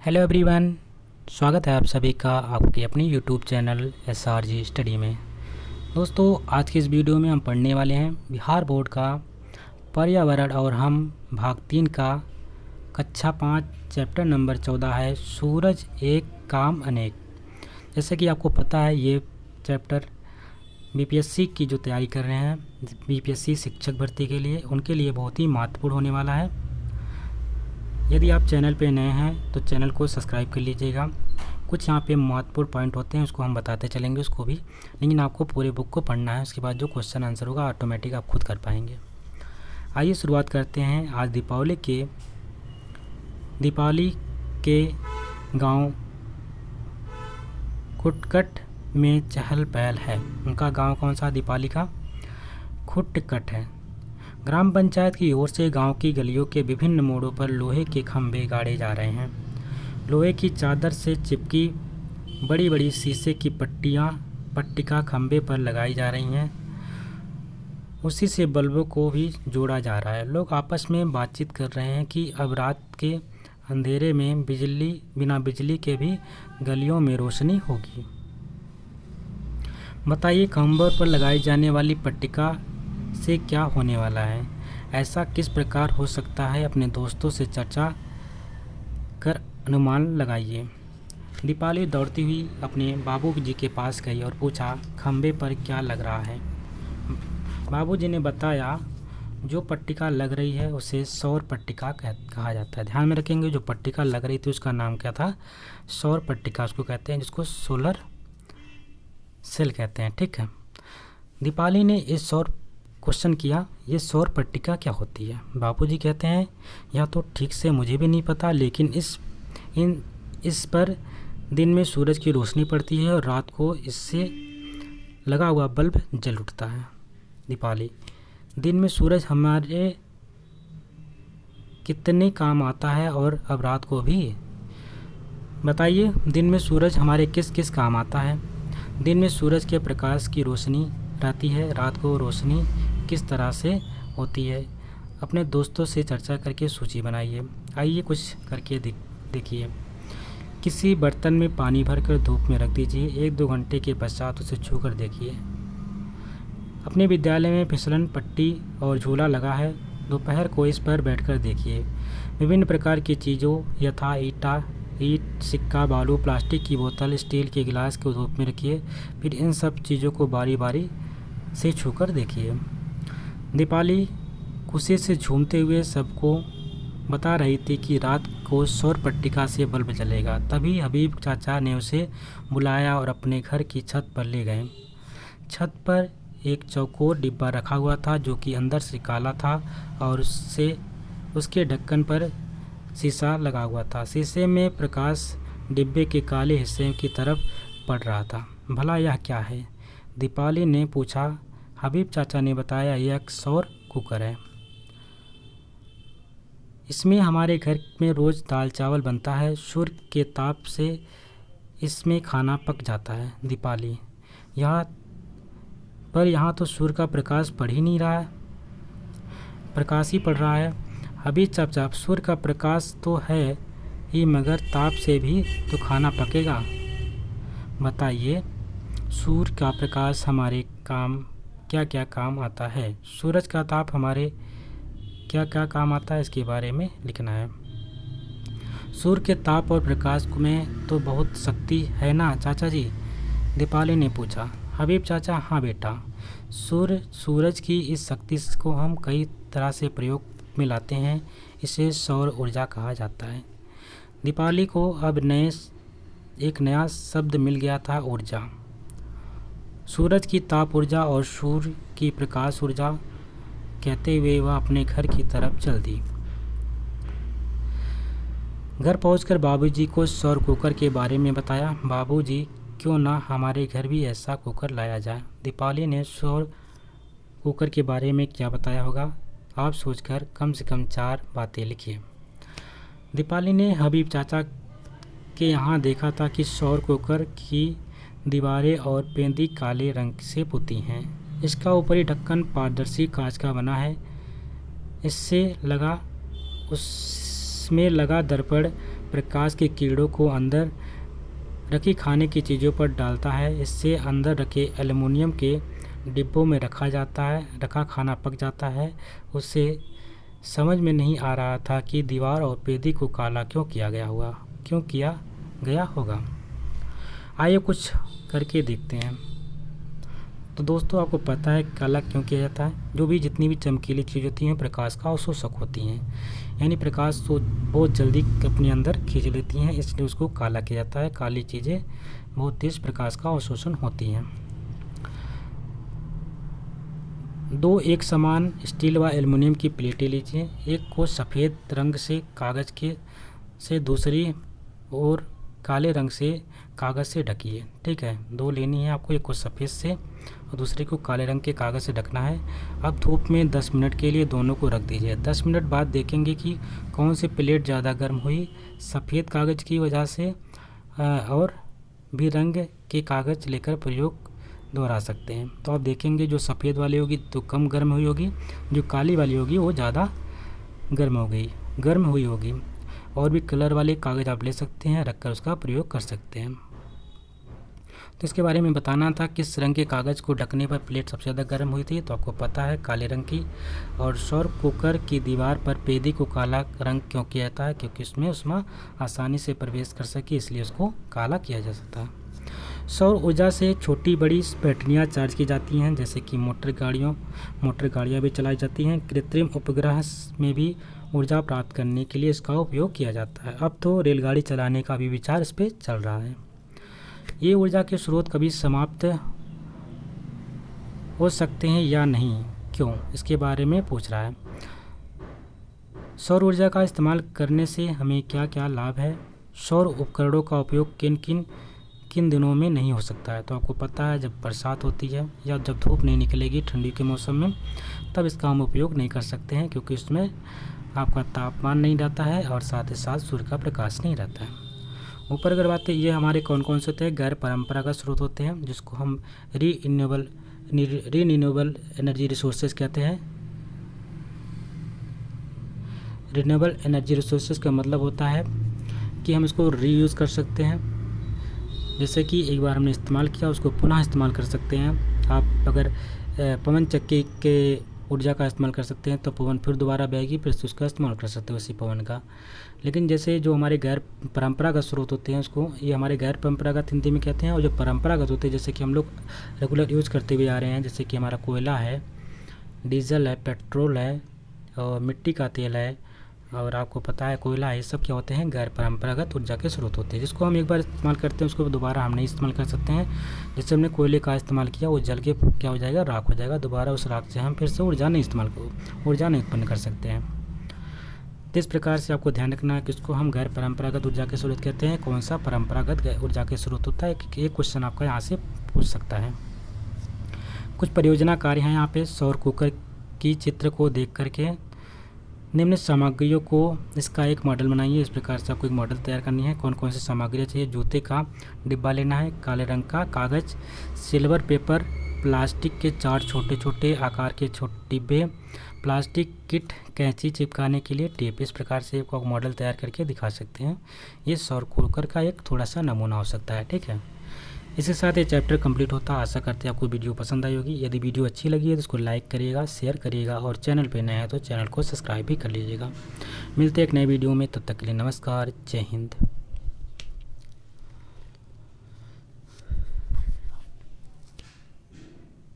Hello everyone, स्वागत है आप सभी का आपके अपनी यूट्यूब चैनल SRG स्टडी में। दोस्तों, आज की इस वीडियो में हम पढ़ने वाले हैं बिहार बोर्ड का पर्यावरण और हम भाग 3 का कक्षा 5 चैप्टर नंबर 14 है सूरज एक काम अनेक। जैसे कि आपको पता है, ये चैप्टर BPSC की जो तैयारी कर रहे हैं, BPSC शिक्षक भर्ती के लिए, उनके लिए बहुत ही महत्वपूर्ण होने वाला है। यदि आप चैनल पे नए हैं तो चैनल को सब्सक्राइब कर लीजिएगा। कुछ यहाँ पे महत्वपूर्ण पॉइंट होते हैं, उसको हम बताते चलेंगे उसको भी, लेकिन आपको पूरे बुक को पढ़ना है। उसके बाद जो क्वेश्चन आंसर होगा ऑटोमेटिक आप खुद कर पाएंगे। आइए शुरुआत करते हैं। आज दीपावली के गांव खुटकट में चहल पहल है। उनका गांव कौन सा? दीपावली का खुटकट है। ग्राम पंचायत की ओर से गांव की गलियों के विभिन्न मोड़ों पर लोहे के खंभे गाड़े जा रहे हैं। लोहे की चादर से चिपकी बड़ी बड़ी शीशे की पट्टिका खंभे पर लगाई जा रही हैं। उसी से बल्बों को भी जोड़ा जा रहा है। लोग आपस में बातचीत कर रहे हैं कि अब रात के अंधेरे में बिना बिजली के भी गलियों में रोशनी होगी। बताइए, खंभों पर लगाई जाने वाली पट्टिका से क्या होने वाला है? ऐसा किस प्रकार हो सकता है? अपने दोस्तों से चर्चा कर अनुमान लगाइए। दीपाली दौड़ती हुई अपने बाबू जी के पास गई और पूछा, खंभे पर क्या लग रहा है? बाबूजी ने बताया, जो पट्टिका लग रही है उसे सौर पट्टिका कहा जाता है। ध्यान में रखेंगे, जो पट्टिका लग रही थी उसका नाम क्या था? सौर पट्टिका उसको कहते हैं, जिसको सोलर सेल कहते हैं। ठीक है। दीपाली ने इस सौर क्वेश्चन किया, ये सौर पट्टिका क्या होती है? बापूजी कहते हैं, यह तो ठीक से मुझे भी नहीं पता, लेकिन इस पर दिन में सूरज की रोशनी पड़ती है और रात को इससे लगा हुआ बल्ब जल उठता है। दीपाली, दिन में सूरज हमारे कितने काम आता है और अब रात को भी? बताइए, दिन में सूरज हमारे किस किस काम आता है? दिन में सूरज के प्रकाश की रोशनी रहती है, रात को रोशनी किस तरह से होती है? अपने दोस्तों से चर्चा करके सूची बनाइए। आइए कुछ करके देखिए। किसी बर्तन में पानी भरकर धूप में रख दीजिए। 1-2 घंटे के पश्चात उसे छूकर देखिए। अपने विद्यालय में फिसलन पट्टी और झूला लगा है। दोपहर को इस पर बैठकर देखिए। विभिन्न प्रकार की चीज़ों यथा ईंट, सिक्का, बालू, प्लास्टिक की बोतल, स्टील के गिलास को धूप में रखिए। फिर इन सब चीज़ों को बारी बारी से छूकर देखिए। दीपाली खुशी से झूमते हुए सबको बता रही थी कि रात को सौर पट्टिका से बल्ब जलेगा। तभी हबीब चाचा ने उसे बुलाया और अपने घर की छत पर ले गए। छत पर एक चौकोर डिब्बा रखा हुआ था जो कि अंदर से काला था और उसके ढक्कन पर शीशा लगा हुआ था। शीशे में प्रकाश डिब्बे के काले हिस्से की तरफ पड़ रहा था। भला यह क्या है? दीपाली ने पूछा। हबीब चाचा ने बताया, यह एक सौर कुकर है। इसमें हमारे घर में रोज़ दाल चावल बनता है। सूर्य के ताप से इसमें खाना पक जाता है। दीपाली, यहाँ तो सूर्य का प्रकाश पड़ ही नहीं रहा है, प्रकाश ही पड़ रहा है। हबीब चाचा, सूर्य का प्रकाश तो है ही, मगर ताप से भी तो खाना पकेगा। बताइए, सूर्य का प्रकाश हमारे क्या क्या काम आता है? सूरज का ताप हमारे क्या क्या काम आता है, इसके बारे में लिखना है। सूर्य के ताप और प्रकाश में तो बहुत शक्ति है ना चाचा जी? दीपाली ने पूछा। हबीब चाचा, हाँ बेटा, सूरज की इस शक्ति को हम कई तरह से प्रयोग में लाते हैं। इसे सौर ऊर्जा कहा जाता है। दीपाली को अब एक नया शब्द मिल गया था, ऊर्जा। सूरज की ताप ऊर्जा और सूर्य की प्रकाश ऊर्जा कहते हुए वह अपने घर की तरफ चल दी। घर पहुंचकर बाबूजी को सौर कुकर के बारे में बताया। बाबूजी, क्यों ना हमारे घर भी ऐसा कुकर लाया जाए? दीपाली ने सौर कुकर के बारे में क्या बताया होगा, आप सोचकर कम से कम 4 बातें लिखिए। दीपाली ने हबीब चाचा के यहाँ देखा था कि सौर कुकर की दीवारें और पेंदी काले रंग से पुती हैं। इसका ऊपरी ढक्कन पारदर्शी कांच का बना है। उसमें लगा दर्पण प्रकाश के किरणों को अंदर रखी खाने की चीज़ों पर डालता है। इससे अंदर रखे एल्युमिनियम के डिब्बों में रखा खाना पक जाता है। उससे समझ में नहीं आ रहा था कि दीवार और पेदी को काला क्यों किया गया होगा। आइए कुछ करके देखते हैं। तो दोस्तों, आपको पता है काला क्यों किया जाता है? जो भी जितनी भी चमकीली चीज़ होती हैं प्रकाश का अवशोषक होती हैं, यानी प्रकाश को बहुत जल्दी अपने अंदर खींच लेती हैं, इसलिए उसको काला किया जाता है। काली चीज़ें बहुत तेज प्रकाश का अवशोषण होती हैं। दो एक समान स्टील व एल्युमिनियम की प्लेटें लीजिए। एक को सफ़ेद रंग से कागज़ से दूसरी और काले रंग से कागज़ से ढकिए। ठीक है, दो लेनी है आपको, एक को सफ़ेद से और दूसरे को काले रंग के कागज़ से ढकना है। अब धूप में 10 मिनट के लिए दोनों को रख दीजिए। 10 मिनट बाद देखेंगे कि कौन सी प्लेट ज़्यादा गर्म हुई, सफ़ेद कागज़ की वजह से और भी रंग के कागज़ लेकर प्रयोग दोहरा सकते हैं। तो आप देखेंगे जो सफ़ेद वाली होगी तो कम गर्म हुई होगी, जो काली वाली होगी वो ज़्यादा गर्म हुई होगी। और भी कलर वाले कागज़ आप ले सकते हैं, रखकर उसका प्रयोग कर सकते हैं। तो इसके बारे में बताना था, किस रंग के कागज़ को ढकने पर प्लेट सबसे ज़्यादा गर्म हुई थी। तो आपको पता है काले रंग की। और सौर कुकर की दीवार पर पेदी को काला रंग क्यों किया जाता है? क्योंकि उसमें उष्मा आसानी से प्रवेश कर सके, इसलिए उसको काला किया जा सकता है। सौर ऊर्जा से छोटी बड़ी बैटरियाँ चार्ज की जाती हैं, जैसे कि मोटर गाड़ियाँ भी चलाई जाती हैं। कृत्रिम उपग्रह में भी ऊर्जा प्राप्त करने के लिए इसका उपयोग किया जाता है। अब तो रेलगाड़ी चलाने का भी विचार इस पर चल रहा है। ये ऊर्जा के स्रोत कभी समाप्त हो सकते हैं या नहीं, क्यों, इसके बारे में पूछ रहा है। सौर ऊर्जा का इस्तेमाल करने से हमें क्या क्या लाभ है? सौर उपकरणों का उपयोग किन दिनों में नहीं हो सकता है? तो आपको पता है जब बरसात होती है या जब धूप नहीं निकलेगी ठंडी के मौसम में, तब इसका हम उपयोग नहीं कर सकते हैं, क्योंकि इसमें आपका तापमान नहीं रहता है और साथ ही साथ सूर्य का प्रकाश नहीं रहता है। ऊपर अगर बात है, ये हमारे कौन कौन से होते हैं? गैर परंपरागत स्रोत होते हैं, जिसको हम रीन्यूएबल एनर्जी रिसोर्सेज कहते हैं। रिन्यूएबल एनर्जी रिसोर्सेज का मतलब होता है कि हम इसको रीयूज़ कर सकते हैं। जैसे कि एक बार हमने इस्तेमाल किया उसको पुनः इस्तेमाल कर सकते हैं। आप अगर पवन चक्की के ऊर्जा का इस्तेमाल कर सकते हैं तो पवन फिर दोबारा बहेगी, फिर से उसका इस्तेमाल कर सकते हैं उसी पवन का। लेकिन जैसे जो हमारे गैर परंपरागत स्रोत होते हैं, उसको ये हमारे गैर परंपरागत हिंदी में कहते हैं। और जो परंपरागत होते हैं, जैसे कि हम लोग रेगुलर यूज़ करते हुए आ रहे हैं, जैसे कि हमारा कोयला है, डीजल है, पेट्रोल है और मिट्टी का तेल है, और आपको पता है कोयला है, ये सब क्या होते हैं? गैर परंपरागत ऊर्जा के स्रोत होते हैं, जिसको हम एक बार इस्तेमाल करते हैं उसको दोबारा हम नहीं इस्तेमाल कर सकते हैं। जैसे हमने कोयले का इस्तेमाल किया, वो जल के क्या हो जाएगा? राख हो जाएगा। दोबारा उस राख से हम फिर से ऊर्जा नहीं उत्पन्न कर सकते हैं। तो इस प्रकार से आपको ध्यान रखना है कि इसको हम गैर परंपरागत ऊर्जा के स्रोत कहते हैं। कौन सा परंपरागत ऊर्जा के स्रोत होता है? एक क्वेश्चन आपका यहाँ से पूछ सकता है। कुछ परियोजना कार्य हैं यहाँ पे। सौर कुकर की चित्र को देख करके निम्न सामग्रियों को इसका एक मॉडल बनाइए। इस प्रकार से आपको एक मॉडल तैयार करनी है। कौन कौन सी सामग्रियाँ चाहिए? जूते का डिब्बा लेना है, काले रंग का कागज़, सिल्वर पेपर, प्लास्टिक के 4 छोटे छोटे आकार के छोटे डिब्बे, प्लास्टिक किट, कैंची चिपकाने के लिए टेप। इस प्रकार से आपको मॉडल तैयार करके दिखा सकते हैं। ये सौर कुकर का एक थोड़ा सा नमूना हो सकता है। ठीक है, इसके साथ ये चैप्टर कंप्लीट होता है। आशा करते हैं आपको वीडियो पसंद आई होगी। यदि वीडियो अच्छी लगी है तो उसको लाइक करिएगा, शेयर करिएगा और चैनल पे नया है तो चैनल को सब्सक्राइब भी कर लीजिएगा। मिलते हैं एक नए वीडियो में, तब तक के लिए नमस्कार, जय हिंद।